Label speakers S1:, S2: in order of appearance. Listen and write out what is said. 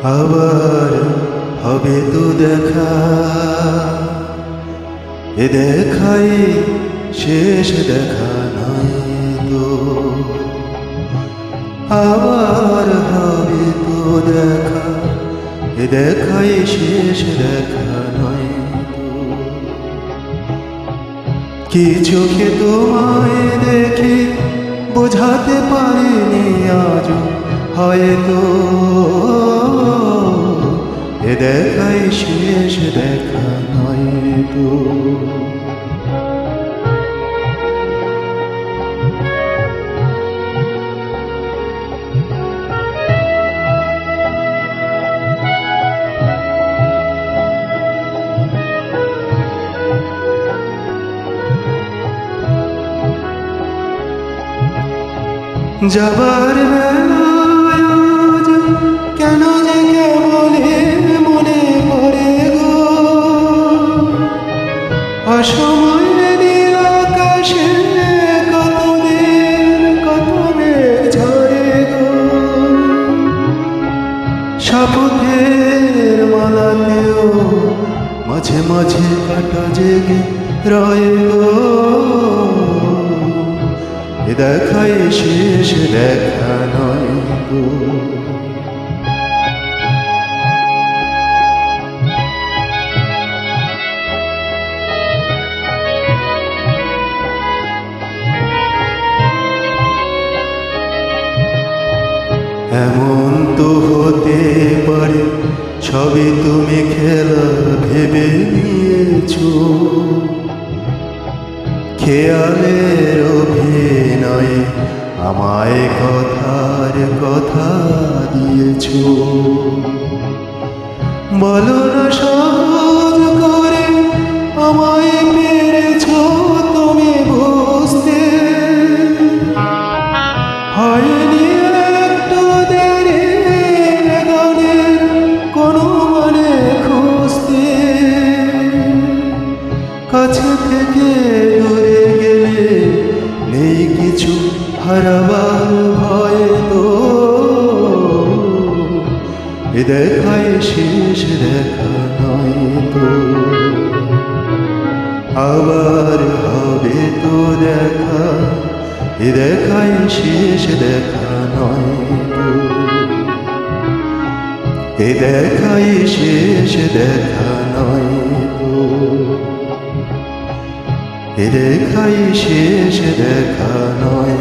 S1: আবার হবে তো দেখা, এ দেখাই শেষ দেখা নয় তো। আবার হবে তো দেখা, এ দেখাই শেষ দেখা নয় তো। কি চোখে তোমায় দেখে বোঝাতে পারিনি আজ হয়তো, এ দেখাই শেষ দেখা নয় তো। যাবার বেলায় আজ কেন যে কেবলে মনে পড়ে গো, অসময়ে নীল আকাশে কতদিন কত মেঘ ঝরে গো। শপথের মালাতেও মাঝে মাঝে কাটা জেগে রয়ে গো, এ দেখাই শেষ দেখা নয় তো। এমন তো হতে পারে সবই তুমি খেলা ভেবে নিয়েছো, খেয়ালের অভিনয়ে আমায় কথার কথা দিয়েছ। বলো না সহজ করে আমায় পেরেছ তুমি বুঝতে, হয়নি একটু দেরি গানের কোনো মানে খুঁজতে। কাছে থেকে দূরে গেলে নেই কিছু হারাবার ভয় তো, এ দেখাই শেষ দেখা নয় তো। আবার হবে তো দেখা, এ দেখাই শেষ দেখা নয় তো। এ দেখাই শেষ দেখা নয় তো। এ দেখাই শেষ দেখা নয়।